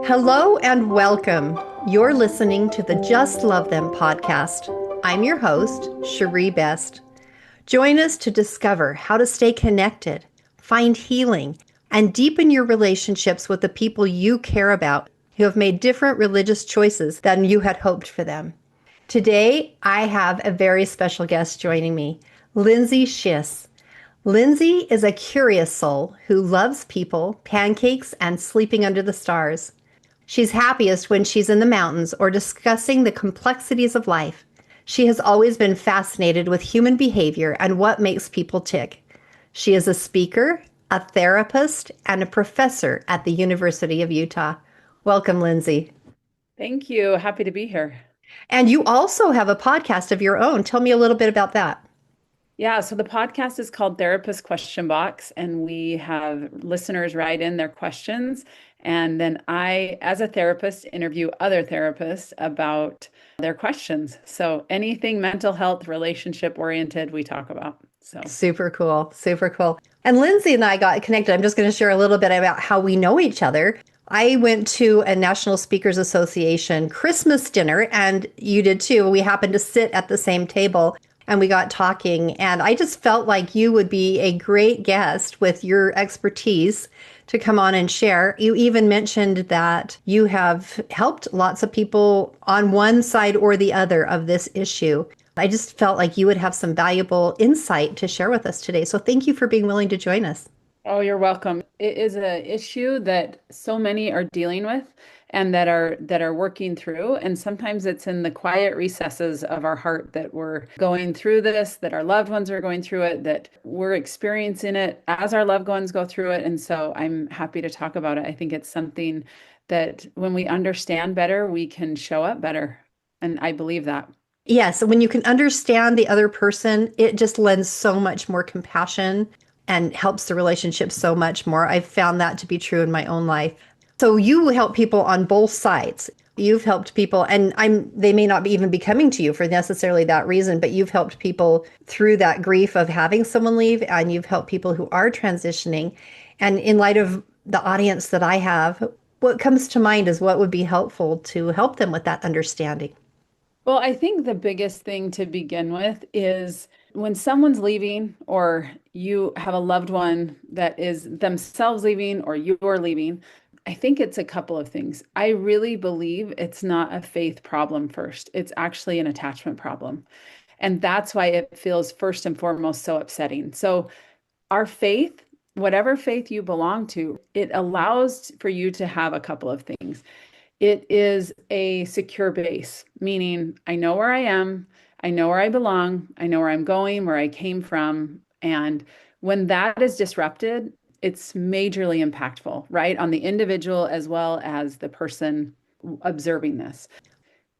Hello and welcome. You're listening to the Just Love Them podcast. I'm your host, Cherie Best. Join us to discover how to stay connected, find healing, and deepen your relationships with the people you care about who have made different religious choices than you had hoped for them. Today, I have a very special guest joining me, Lindsay Schiess. Lindsay is a curious soul who loves people, pancakes, and sleeping under the stars. She's happiest when she's in the mountains or discussing the complexities of life. She has always been fascinated with human behavior and what makes people tick. She is a speaker, a therapist, and a professor at the University of Utah. Welcome, Lindsay. Thank you. Happy to be here. And you also have a podcast of your own. Tell me a little bit about that. Yeah, so the podcast is called Therapist Question Box, and we have listeners write in their questions. And then I, as a therapist, interview other therapists about their questions. So anything mental health, relationship oriented, we talk about. So, Super cool. Super cool. And Lindsay and I got connected. I'm just going to share a little bit about how we know each other. I went to a National Speakers Association Christmas dinner, and you did too. We happened to sit at the same table and we got talking. And I just felt like you would be a great guest with your expertise to come on and share. You even mentioned that you have helped lots of people on one side or the other of this issue. I just felt like you would have some valuable insight to share with us today. So thank you for being willing to join us. oh, you're welcome. It is an issue that so many are dealing with and that are working through. And sometimes it's in the quiet recesses of our heart that we're going through this, that our loved ones are going through it, that we're experiencing it as our loved ones go through it. And so I'm happy to talk about it. I think it's something that when we understand better, we can show up better. And I believe that. Yes, when you can understand the other person, it just lends so much more compassion and helps the relationship so much more. I've found that to be true in my own life. So you help people on both sides. You've helped people, and they may not be even be coming to you for necessarily that reason, but you've helped people through that grief of having someone leave, and you've helped people who are transitioning. And in light of the audience that I have, what comes to mind is what would be helpful to help them with that understanding. Well, I think the biggest thing to begin with is when someone's leaving or you have a loved one that is themselves leaving or you're leaving, I think it's a couple of things. I really believe it's not a faith problem first. It's actually an attachment problem. And that's why it feels first and foremost so upsetting. So, our faith, whatever faith you belong to, it allows for you to have a couple of things. It is a secure base, meaning I know where I am, I know where I belong, I know where I'm going, where I came from. And when that is disrupted, it's majorly impactful, right? On the individual as well as the person observing this.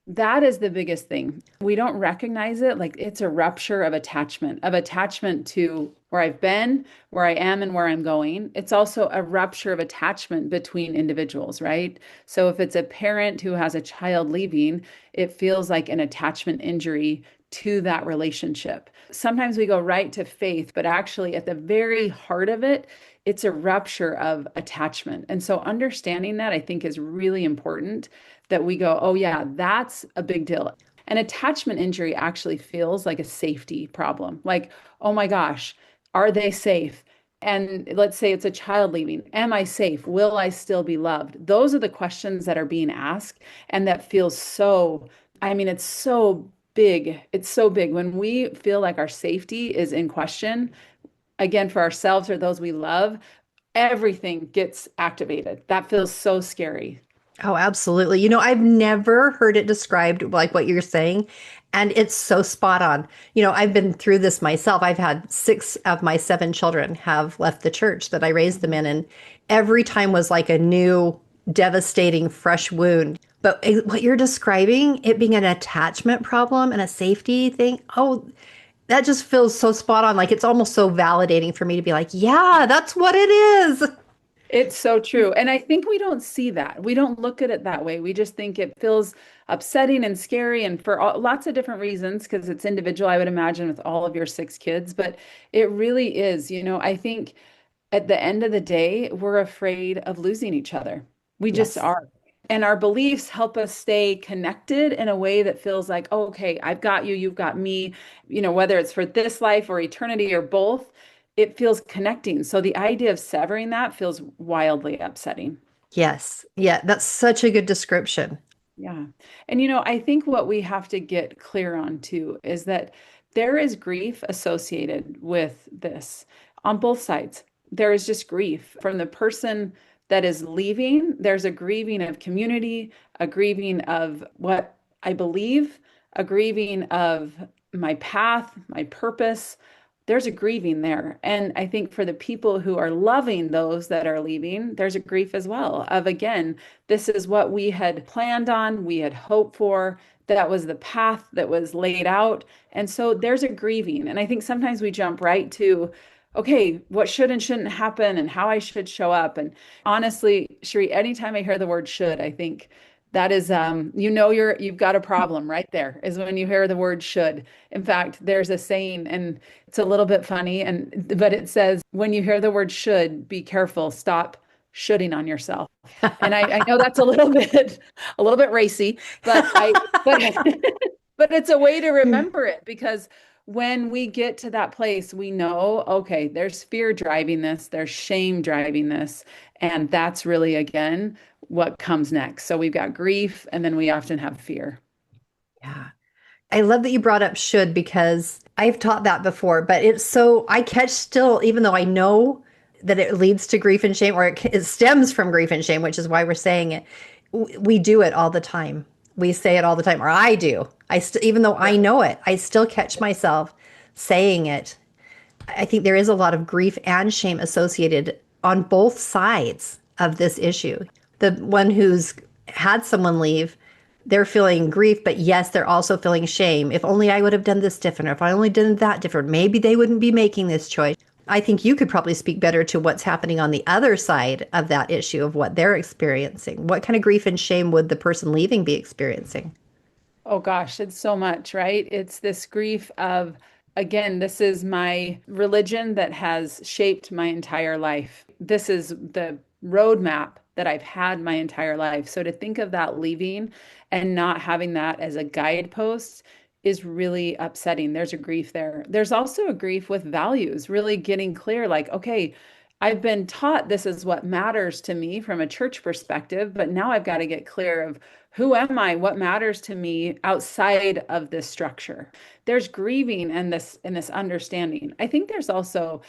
That is the biggest thing. We don't recognize it like it's a rupture of attachment to where I've been, where I am, and where I'm going. It's also a rupture of attachment between individuals, right? So if it's a parent who has a child leaving, it feels like an attachment injury to that relationship. Sometimes we go right to faith, but actually at the very heart of it, it's a rupture of attachment. And so understanding that I think is really important that we go, oh, yeah, that's a big deal. An attachment injury actually feels like a safety problem. Like, oh my gosh, are they safe? And let's say it's a child leaving. Am I safe? Will I still be loved? Those are the questions that are being asked. And that feels so, I mean, it's so big. It's so big. When we feel like our safety is in question, again, for ourselves or those we love, everything gets activated. That feels so scary. Oh, absolutely. I've never heard it described like what you're saying, and it's so spot on. I've been through this myself. I've had six of my seven children have left the church that I raised them in, and every time was like a new, devastating, fresh wound. But what you're describing, it being an attachment problem and a safety thing, oh, that just feels so spot on. Like it's almost so validating for me to be like, yeah, that's what it is. It's so true. And I think we don't see that. We don't look at it that way. We just think it feels upsetting and scary and for lots of different reasons because it's individual, I would imagine, with all of your six kids. But it really is. I think at the end of the day, we're afraid of losing each other. We just Yes. are. And our beliefs help us stay connected in a way that feels like, oh, okay, I've got you, you've got me, whether it's for this life or eternity or both, it feels connecting. So the idea of severing that feels wildly upsetting. Yes. Yeah, that's such a good description. Yeah. And I think what we have to get clear on too is that there is grief associated with this on both sides. There is just grief from the person that is leaving. There's a grieving of community, a grieving of what I believe, a grieving of my path, my purpose. There's a grieving there. And I think for the people who are loving those that are leaving, there's a grief as well of, again, this is what we had planned on, we had hoped for. That was the path that was laid out. And so there's a grieving. And I think sometimes we jump right to, okay, what should and shouldn't happen and how I should show up. And honestly, Sheree, anytime I hear the word should, I think that is you've got a problem right there is when you hear the word should. In fact, there's a saying, and it's a little bit funny, but it says, when you hear the word should, be careful, stop shoulding on yourself. And I know that's a little bit racy, but but it's a way to remember it because when we get to that place, we know, okay, there's fear driving this, there's shame driving this, and that's really, again, what comes next. So we've got grief, and then we often have fear. Yeah. I love that you brought up should because I've taught that before, but it's so I catch still, even though I know that it leads to grief and shame, or it stems from grief and shame, which is why we're saying it. We do it all the time. We say it all the time, or I do. Even though I Yeah. know it, I still catch myself saying it. I think there is a lot of grief and shame associated on both sides of this issue. The one who's had someone leave, they're feeling grief, but yes, they're also feeling shame. If only I would have done this different, or if I only did that different, maybe they wouldn't be making this choice. I think you could probably speak better to what's happening on the other side of that issue of what they're experiencing. What kind of grief and shame would the person leaving be experiencing? Oh gosh, it's so much, right? It's this grief of, again, this is my religion that has shaped my entire life. This is the roadmap that I've had my entire life. So to think of that leaving and not having that as a guidepost is really upsetting. There's a grief there. There's also a grief with values, really getting clear, like, okay, I've been taught this is what matters to me from a church perspective, but now I've got to get clear of who am I? What matters to me outside of this structure? There's grieving and this understanding. I think there's also,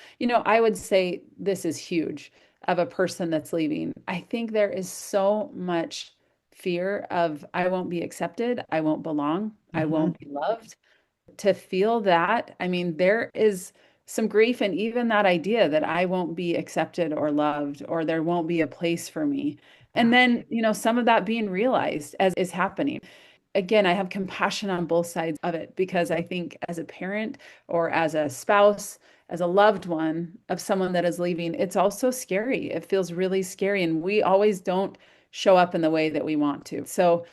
I would say this is huge of a person that's leaving. I think there is so much fear of I won't be accepted, I won't belong, I Mhm. won't be loved. To feel that, I mean, there is some grief and even that idea that I won't be accepted or loved or there won't be a place for me. And Yeah. then, some of that being realized as is happening. Again, I have compassion on both sides of it because I think as a parent or as a spouse, as a loved one of someone that is leaving, it's also scary. It feels really scary. And we always don't show up in the way that we want to. So,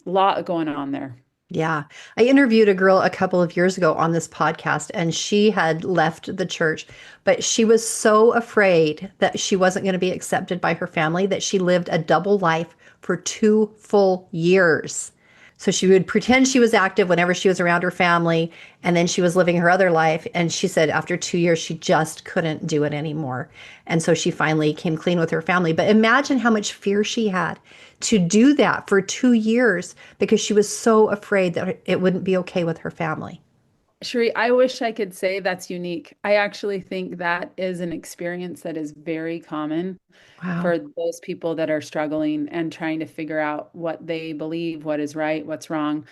a lot going on there. Yeah. I interviewed a girl a couple of years ago on this podcast, and she had left the church, but she was so afraid that she wasn't going to be accepted by her family that she lived a double life for 2 full years. So she would pretend she was active whenever she was around her family, and then she was living her other life. And she said after 2 years, she just couldn't do it anymore. And so she finally came clean with her family. But imagine how much fear she had to do that for 2 years because she was so afraid that it wouldn't be okay with her family. Sheree, I wish I could say that's unique. I actually think that is an experience that is very common Wow. for those people that are struggling and trying to figure out what they believe, what is right, what's wrong,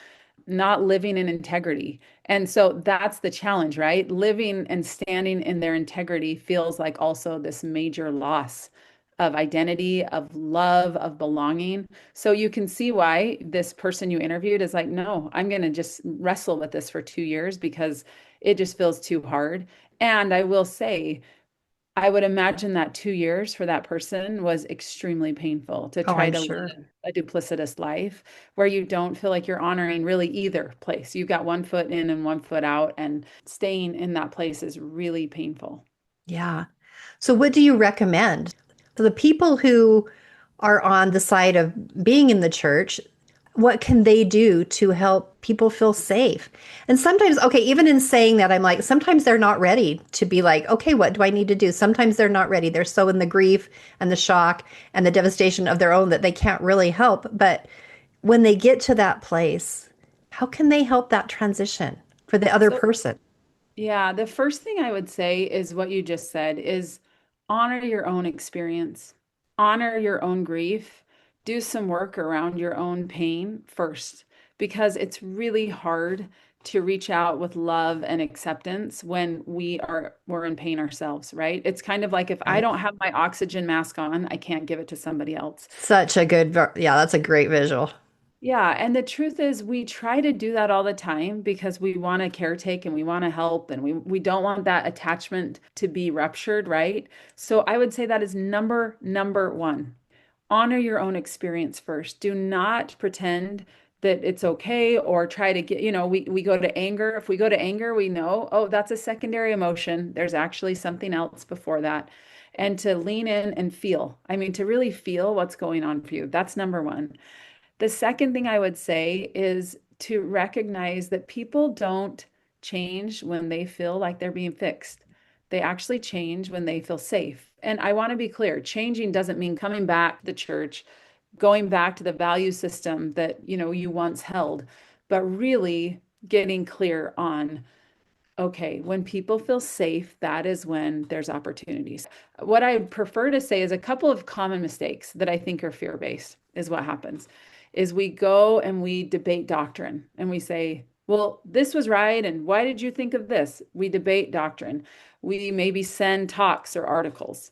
not living in integrity. And so that's the challenge, right? Living and standing in their integrity feels like also this major loss of identity, of love, of belonging. So you can see why this person you interviewed is like, no, I'm going to just wrestle with this for 2 years because it just feels too hard. And I will say, I would imagine that 2 years for that person was extremely painful to Oh, try I'm to sure. live a duplicitous life where you don't feel like you're honoring really either place. You've got one foot in and one foot out, and staying in that place is really painful. Yeah. So, what do you recommend for the people who are on the side of being in the church, what can they do to help people feel safe? And sometimes, okay, even in saying that, I'm like, sometimes they're not ready to be like, okay, what do I need to do? Sometimes they're not ready. They're so in the grief and the shock and the devastation of their own that they can't really help. But when they get to that place, how can they help that transition for the other So, person? yeah, the first thing I would say is what you just said is honor your own experience, honor your own grief, do some work around your own pain first, because it's really hard to reach out with love and acceptance when we're in pain ourselves, right? It's kind of like if I Right. don't have my oxygen mask on, I can't give it to somebody else. Such a good, yeah, that's a great visual. Yeah, and the truth is we try to do that all the time because we want to caretake and we want to help and we don't want that attachment to be ruptured, right? So I would say that is number one. Honor your own experience first. Do not pretend that it's okay or try to get, we go to anger. If we go to anger, we know, oh, that's a secondary emotion. There's actually something else before that. And to lean in and feel. I mean, to really feel what's going on for you. That's number one. The second thing I would say is to recognize that people don't change when they feel like they're being fixed. They actually change when they feel safe. And I want to be clear, changing doesn't mean coming back to the church, going back to the value system that, you once held, but really getting clear on okay, when people feel safe, that is when there's opportunities. What I prefer to say is a couple of common mistakes that I think are fear-based is what happens. Is we go and we debate doctrine and we say, well, this was right, and why did you think of this? We debate doctrine. We maybe send talks or articles.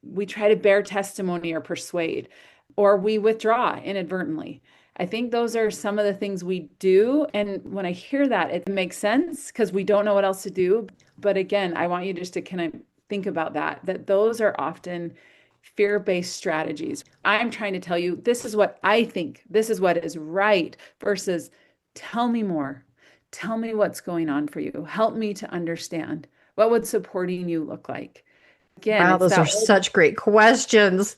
We try to bear testimony or persuade, or we withdraw inadvertently. I think those are some of the things we do. And when I hear that, it makes sense because we don't know what else to do. But again, I want you just to kind of think about that those are often fear-based strategies. I'm trying to tell you, this is what I think, this is what is right, versus tell me more. Tell me what's going on for you. Help me to understand. What would supporting you look like? Again, Wow, it's those are that old such great questions.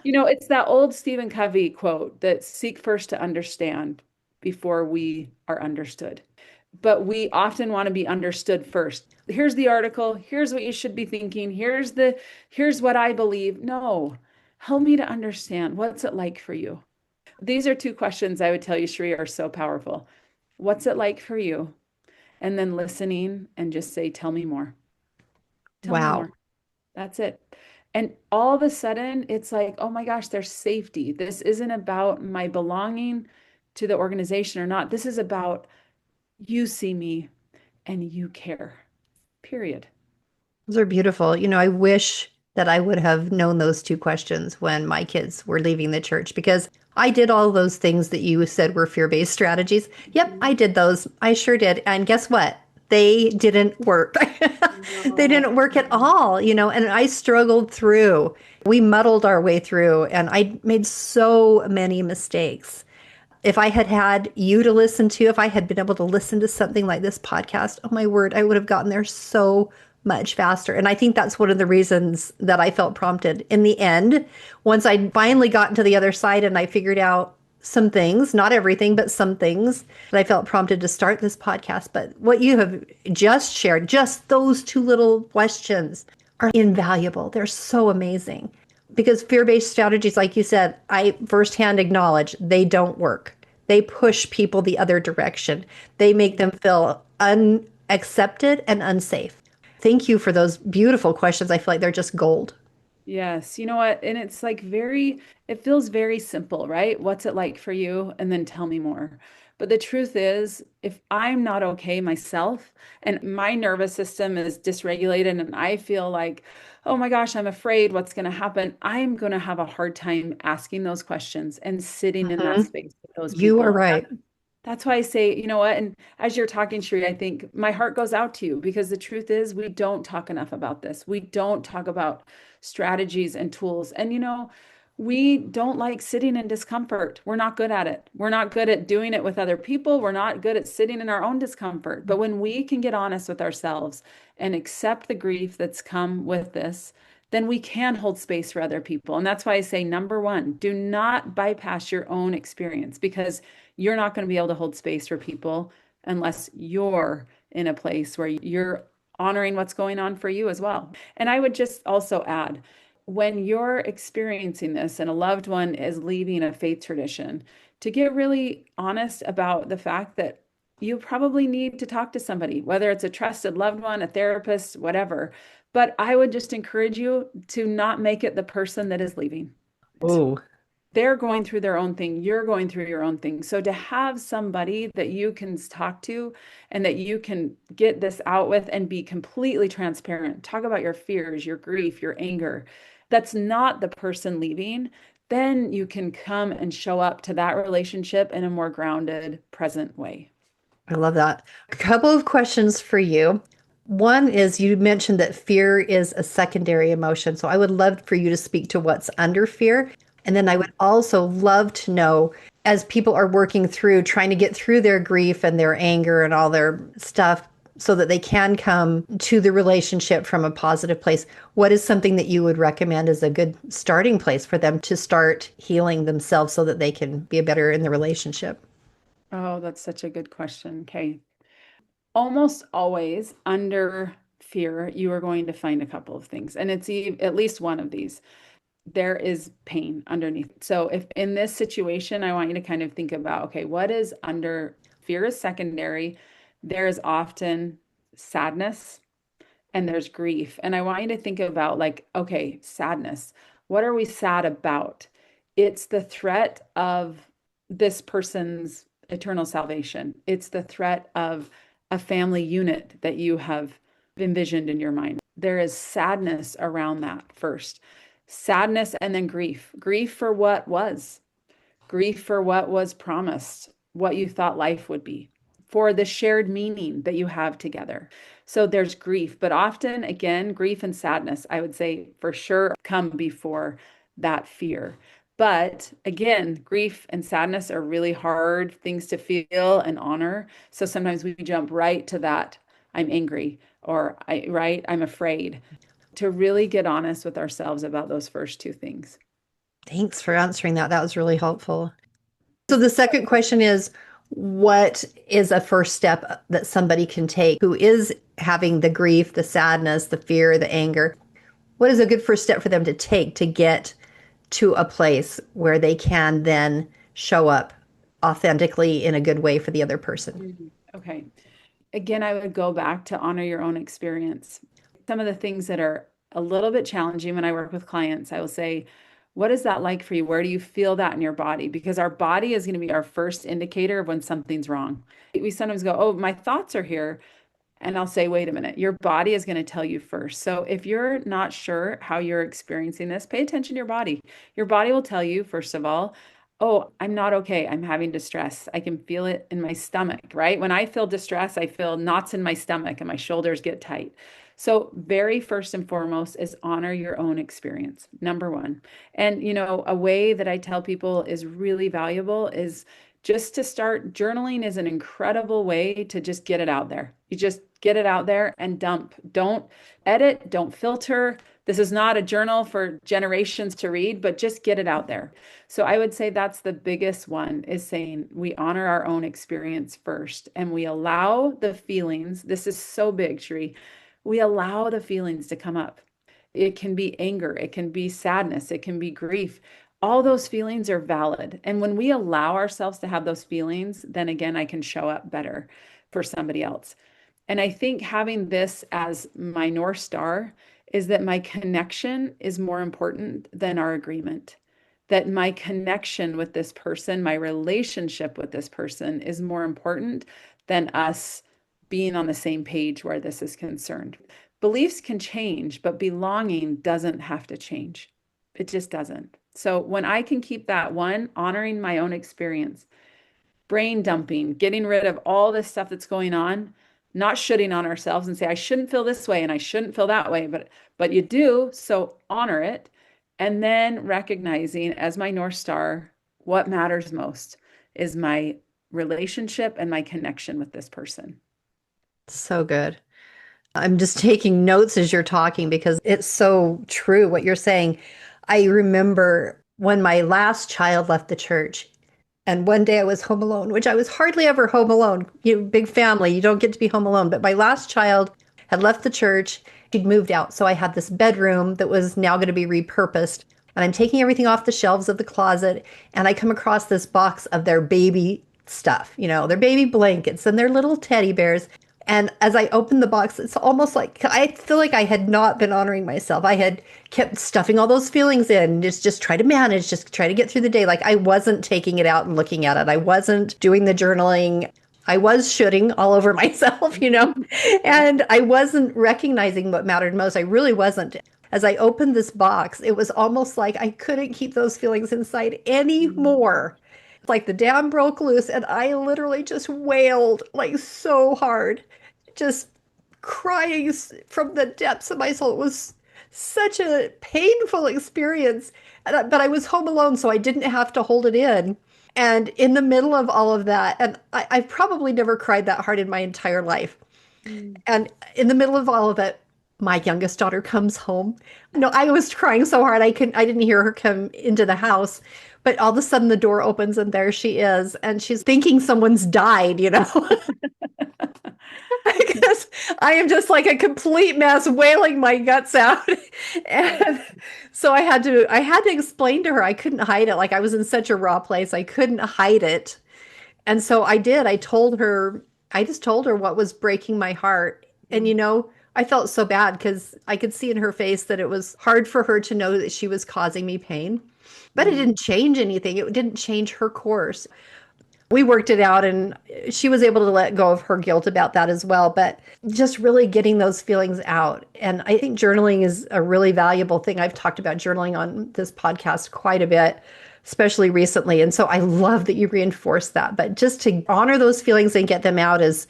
It's that old Stephen Covey quote that seek first to understand before we are understood. But we often want to be understood first. Here's the article, here's what you should be thinking, here's what I believe. No. Help me to understand what's it like for you. These are two questions I would tell you, Sheree, are so powerful. What's it like for you? And then listening and just say, tell me more. Tell me Wow. more. That's it. And all of a sudden, it's like, oh my gosh, there's safety. This isn't about my belonging to the organization or not. This is about you see me and you care, period. Those are beautiful. I wish that I would have known those two questions when my kids were leaving the church because I did all those things that you said were fear-based strategies. Yep, I did those. I sure did. And guess what? They didn't work. They No. didn't work at all, and I struggled through. We muddled our way through, and I made so many mistakes. If I had had you to listen to, if I had been able to listen to something like this podcast, oh my word, I would have gotten there so much faster. And I think that's one of the reasons that I felt prompted in the end. Once I finally got to the other side and I figured out some things, not everything, but some things that I felt prompted to start this podcast. But what you have just shared, just those two little questions are invaluable. They're so amazing because fear-based strategies, like you said, I firsthand acknowledge they don't work. They push people the other direction. They make them feel unaccepted and unsafe. Thank you for those beautiful questions. I feel like they're just gold. Yes, you know what? And it's like it feels very simple, right? What's it like for you? And then tell me more. But the truth is, if I'm not okay myself and my nervous system is dysregulated and I feel like, oh my gosh, I'm afraid what's going to happen, I'm going to have a hard time asking those questions and sitting in that Mhm. space with those You are people. right. That's why I say, you know what? And as you're talking, Sheree, I think my heart goes out to you because the truth is we don't talk enough about this. We don't talk about strategies and tools. And we don't like sitting in discomfort. We're not good at it. We're not good at doing it with other people. We're not good at sitting in our own discomfort. But when we can get honest with ourselves and accept the grief that's come with this, then we can hold space for other people. And that's why I say, number one, do not bypass your own experience, because you're not going to be able to hold space for people unless you're in a place where you're honoring what's going on for you as well. And I would just also add, when you're experiencing this and a loved one is leaving a faith tradition, to get really honest about the fact that you probably need to talk to somebody, whether it's a trusted loved one, a therapist, whatever. But I would just encourage you to not make it the person that is leaving. Oh, They're going through their own thing. You're going through your own thing. So to have somebody that you can talk to and that you can get this out with and be completely transparent, talk about your fears, your grief, your anger, that's not the person leaving, then you can come and show up to that relationship in a more grounded, present way. I love that. A couple of questions for you. One is you mentioned that fear is a secondary emotion. So I would love for you to speak to what's under fear. And then I would also love to know, as people are working through trying to get through their grief and their anger and all their stuff so that they can come to the relationship from a positive place, what is something that you would recommend as a good starting place for them to start healing themselves so that they can be better in the relationship? Oh, that's such a good question. Okay. Almost always under fear, you are going to find a couple of things, and it's at least one of these. There is pain underneath. So if in this situation, I want you to kind of think about, okay, what is under fear is secondary. There is often sadness and there's grief. And I want you to think about, like, okay, sadness. What are we sad about? It's the threat of this person's eternal salvation. It's the threat of a family unit that you have envisioned in your mind. There is sadness around that first. Sadness and then grief. Grief for what was, grief for what was promised, what you thought life would be, for the shared meaning that you have together. So there's grief, but often, again, grief and sadness, I would say for sure, come before that fear. But again, grief and sadness are really hard things to feel and honor. So sometimes we jump right to that. I'm angry, or I'm afraid. To really get honest with ourselves about those first two things. Thanks for answering that. That was really helpful. So the second question is, what is a first step that somebody can take who is having the grief, the sadness, the fear, the anger? What is a good first step for them to take to get to a place where they can then show up authentically in a good way for the other person? Okay. Again, I would go back to honor your own experience. Some of the things that are a little bit challenging when I work with clients, I will say, what is that like for you? Where do you feel that in your body? Because our body is going to be our first indicator of when something's wrong. We sometimes go, oh, my thoughts are here. And I'll say, wait a minute, your body is going to tell you first. So if you're not sure how you're experiencing this, pay attention to your body. Your body will tell you, first of all, oh, I'm not okay. I'm having distress. I can feel it in my stomach, right? When I feel distress, I feel knots in my stomach and my shoulders get tight. So, very first and foremost is honor your own experience, number one. And, a way that I tell people is really valuable is just to start journaling is an incredible way to just get it out there. You just get it out there and dump. Don't edit, don't filter. This is not a journal for generations to read, but just get it out there. So I would say that's the biggest one, is saying we honor our own experience first and we allow the feelings. This is so big, Sheree. We allow the feelings to come up. It can be anger, it can be sadness, it can be grief. All those feelings are valid. And when we allow ourselves to have those feelings, then again, I can show up better for somebody else. And I think having this as my North Star is that my connection is more important than our agreement. That my connection with this person, my relationship with this person is more important than us being on the same page where this is concerned. Beliefs can change, but belonging doesn't have to change. It just doesn't. So when I can keep that one, honoring my own experience, brain dumping, getting rid of all this stuff that's going on, not shooting on ourselves and say, I shouldn't feel this way and I shouldn't feel that way, but you do, so honor it. And then recognizing as my North Star, what matters most is my relationship and my connection with this person. So good. I'm just taking notes as you're talking because it's so true what you're saying. I remember when my last child left the church, and one day I was home alone, which I was hardly ever home alone. Big family, you don't get to be home alone. But my last child had left the church. She'd moved out. So I had this bedroom that was now going to be repurposed. And I'm taking everything off the shelves of the closet. And I come across this box of their baby stuff, their baby blankets and their little teddy bears. And as I opened the box, it's almost like I feel like I had not been honoring myself. I had kept stuffing all those feelings in, just try to manage, just try to get through the day. Like I wasn't taking it out and looking at it. I wasn't doing the journaling. I was shooting all over myself, and I wasn't recognizing what mattered most. I really wasn't. As I opened this box, it was almost like I couldn't keep those feelings inside anymore. Like the dam broke loose, and I literally just wailed like so hard, just crying from the depths of my soul. It was such a painful experience. But I was home alone, so I didn't have to hold it in. And in the middle of all of that, and I've probably never cried that hard in my entire life. Mm. And in the middle of all of it, my youngest daughter comes home. No, I was crying so hard I didn't hear her come into the house. But all of a sudden the door opens and there she is. And she's thinking someone's died. Because I am just like a complete mess, wailing my guts out. And so I had to explain to her I couldn't hide it. Like I was in such a raw place. I couldn't hide it. And so I did. I just told her what was breaking my heart. And I felt so bad because I could see in her face that it was hard for her to know that she was causing me pain. But it Mm. didn't change anything. It didn't change her course. We worked it out and she was able to let go of her guilt about that as well. But just really getting those feelings out. And I think journaling is a really valuable thing. I've talked about journaling on this podcast quite a bit, especially recently. And so I love that you reinforce that. But just to honor those feelings and get them out is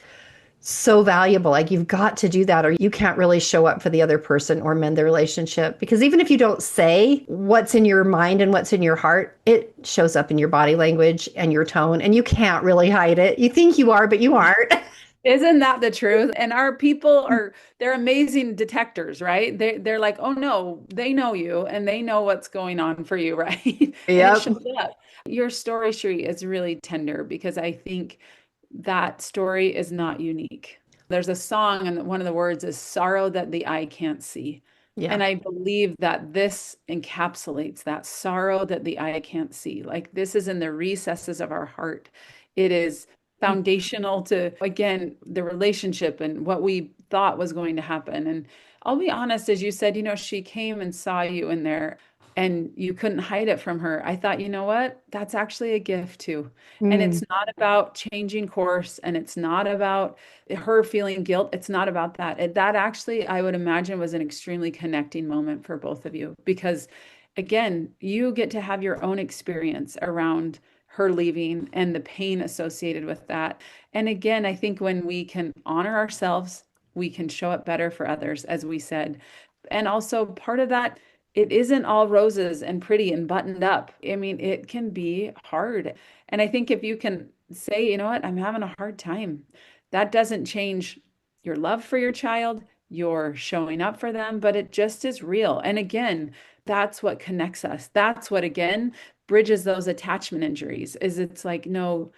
so valuable. Like you've got to do that or you can't really show up for the other person or mend the relationship. Because even if you don't say what's in your mind and what's in your heart, it shows up in your body language and your tone, and you can't really hide it. You think you are, but you aren't. Isn't that the truth? And our people they're amazing detectors, right? They're like, oh no, they know you and they know what's going on for you, right? And it Yep. shows up. Your story, Sheree, is really tender because I think that story is not unique. There's a song, and one of the words is sorrow that the eye can't see. Yeah. And I believe that this encapsulates that sorrow that the eye can't see. Like this is in the recesses of our heart. It is foundational to, again, the relationship and what we thought was going to happen. And I'll be honest, as you said, she came and saw you in there and you couldn't hide it from her. I thought, you know what? That's actually a gift too. And Mm. it's not about changing course and it's not about her feeling guilt. It's not about that. That actually, I would imagine, was an extremely connecting moment for both of you because, again, you get to have your own experience around her leaving and the pain associated with that. And again, I think when we can honor ourselves, we can show up better for others, as we said. And also, part of that, it isn't all roses and pretty and buttoned up. I mean, it can be hard. And I think if you can say, you know what, I'm having a hard time, that doesn't change your love for your child, your showing up for them, but it just is real. And again, that's what connects us. That's what, again, bridges those attachment injuries is it's like, no,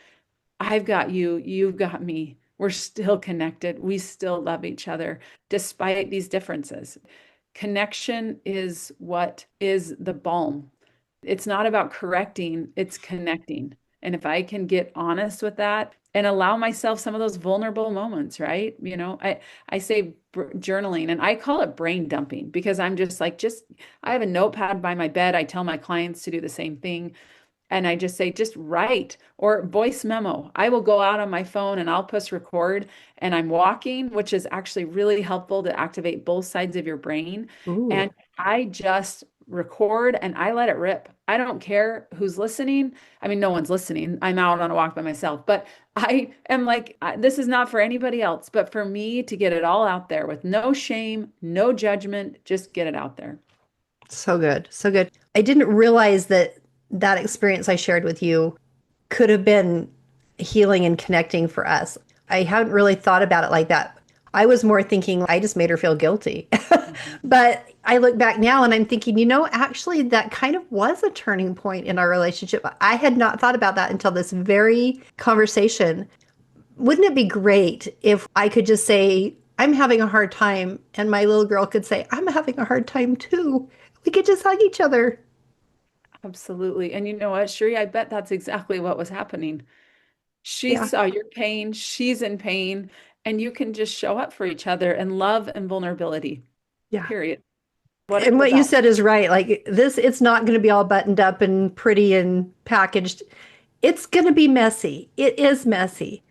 I've got you, you've got me. We're still connected. We still love each other despite these differences. Connection is what is the balm. It's not about correcting, it's connecting. And if I can get honest with that and allow myself some of those vulnerable moments, right? I say journaling and I call it brain dumping because I'm just like, I have a notepad by my bed. I tell my clients to do the same thing. And I just say, just write or voice memo. I will go out on my phone and I'll push record and I'm walking, which is actually really helpful to activate both sides of your brain. Ooh. And I just record and I let it rip. I don't care who's listening. I mean, no one's listening. I'm out on a walk by myself, but I am like, this is not for anybody else, but for me to get it all out there with no shame, no judgment, just get it out there. So good. So good. I didn't realize that that experience I shared with you could have been healing and connecting for us. I hadn't really thought about it like that. I was more thinking I just made her feel guilty. Mhm. But I look back now and I'm thinking, actually, that kind of was a turning point in our relationship. I had not thought about that until this very conversation. Wouldn't it be great if I could just say, I'm having a hard time, and my little girl could say, I'm having a hard time too? We could just hug each other. Absolutely. And you know what, Sherry, I bet that's exactly what was happening. She Yeah. saw your pain, she's in pain, and you can just show up for each other in love and vulnerability. Yeah. Period. What And it's what you about. said is right. Like this, it's not going to be all buttoned up and pretty and packaged. It's going to be messy. It is messy,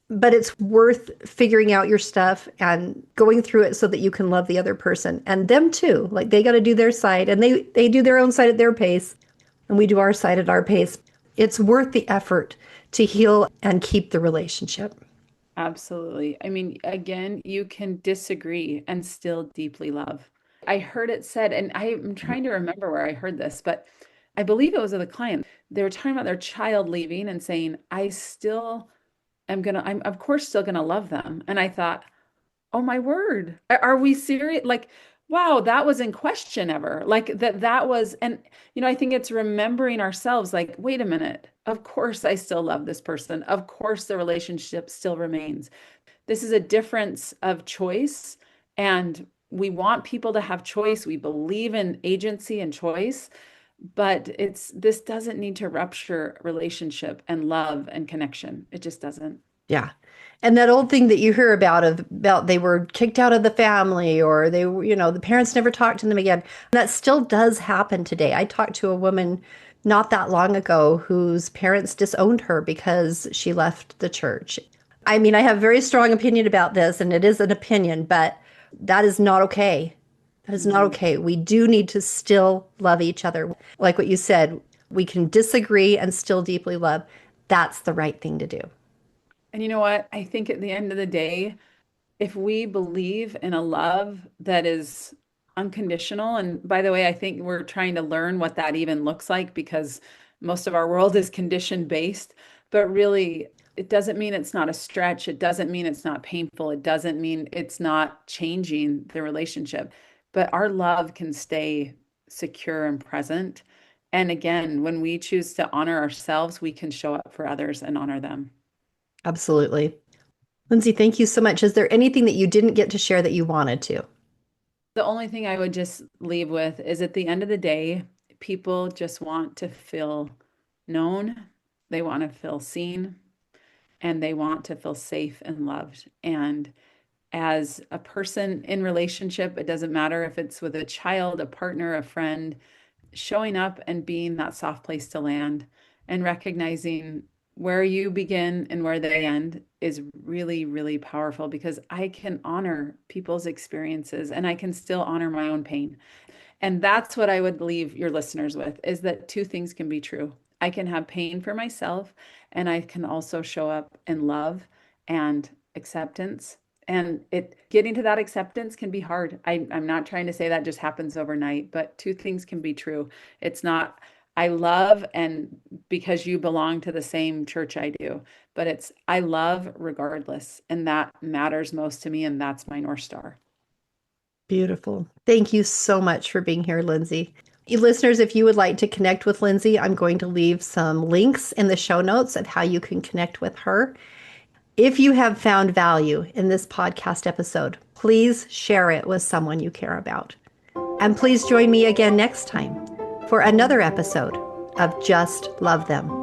but it's worth figuring out your stuff and going through it so that you can love the other person and them too. Like they got to do their side and they do their own side at their pace and we do our side at our pace. It's worth the effort to heal and keep the relationship. Absolutely. I mean, again, you can disagree and still deeply love. I heard it said, and I'm trying to remember where I heard this, but I believe it was of the client. They were talking about their child leaving and saying, I still I'm of course still gonna love them. And I thought, oh my word. Are we serious? Like, wow, that was in question ever. Like that was, and I think it's remembering ourselves like, wait a minute. Of course I still love this person. Of course the relationship still remains. This is a difference of choice, and we want people to have choice. We believe in agency and choice, but this doesn't need to rupture relationship and love and connection. It just doesn't. Yeah. And that old thing that you hear about they were kicked out of the family or they were, the parents never talked to them again. That still does happen today. I talked to a woman not that long ago whose parents disowned her because she left the church. I mean, I have a very strong opinion about this and it is an opinion, but that is not okay. That is not Mhm. okay. We do need to still love each other. Like what you said, we can disagree and still deeply love. That's the right thing to do. And you know what? I think at the end of the day, if we believe in a love that is unconditional, and by the way, I think we're trying to learn what that even looks like because most of our world is condition based, but really, it doesn't mean it's not a stretch. It doesn't mean it's not painful. It doesn't mean it's not changing the relationship, but our love can stay secure and present. And again, when we choose to honor ourselves, we can show up for others and honor them. Absolutely. Lindsay, thank you so much. Is there anything that you didn't get to share that you wanted to? The only thing I would just leave with is at the end of the day, people just want to feel known, they want to feel seen, and they want to feel safe and loved. And as a person in relationship, it doesn't matter if it's with a child, a partner, a friend, showing up and being that soft place to land and recognizing where you begin and where they end is really, really powerful because I can honor people's experiences and I can still honor my own pain. And that's what I would leave your listeners with is that two things can be true. I can have pain for myself, and I can also show up in love and acceptance. And it getting to that acceptance can be hard. I'm not trying to say that just happens overnight, but two things can be true. It's not I love and because you belong to the same church I do, but it's I love regardless. And that matters most to me, and that's my North Star. Beautiful. Thank you so much for being here, Lindsay. You listeners, if you would like to connect with Lindsay, I'm going to leave some links in the show notes of how you can connect with her. If you have found value in this podcast episode, please share it with someone you care about. And please join me again next time for another episode of Just Love Them.